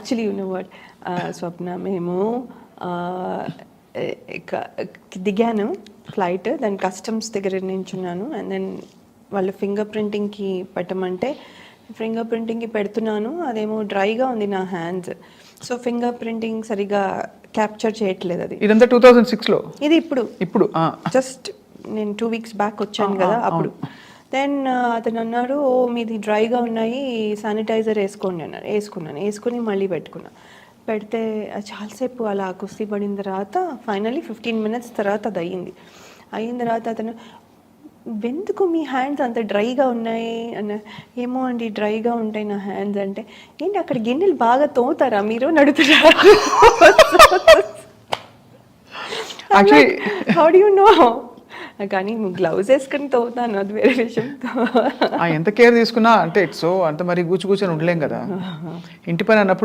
Actually you know what స్వప్న, మేము దిగాను flight, దాని కస్టమ్స్ దగ్గర నించున్నాను. అండ్ దెన్ వాళ్ళు ఫింగర్ ప్రింటింగ్కి పెట్టమంటే ఫింగర్ ప్రింటింగ్కి పెడుతున్నాను, అదేమో డ్రైగా ఉంది నా హ్యాండ్స్. సో ఫింగర్ ప్రింటింగ్ సరిగా క్యాప్చర్ చేయట్లేదు. అది ఇదంతా 2006లో, ఇది ఇప్పుడు జస్ట్ నేను 2 weeks బ్యాక్ వచ్చాను కదా అప్పుడు. దెన్ అతను అన్నాడు, ఓ మీది డ్రైగా ఉన్నాయి, శానిటైజర్ వేసుకోండి అన్నారు. వేసుకుని మళ్ళీ పెడితే చాలాసేపు అలా కుస్తీ పడిన తర్వాత ఫైనలీ 15 minutes తర్వాత అది అయిన తర్వాత అతను, ఎందుకు మీ హ్యాండ్స్ అంత డ్రైగా ఉన్నాయి అన్న. ఏమో అండి డ్రైగా ఉంటాయి నా హ్యాండ్స్ అంటే, ఏంటి అక్కడ గిన్నెలు బాగా తోముతారా మీరు నడుతున్నారు? How do you know? కానీ గ్లౌజ్ వేసుకుని తోముతాను, అది వేరే విషయం. ఎంత కేర్ తీసుకున్నా అంటే ఇట్స్ సో అంత మరి కూర్చొని ఉండలేం కదా ఇంటి పని అన్నప్పుడు.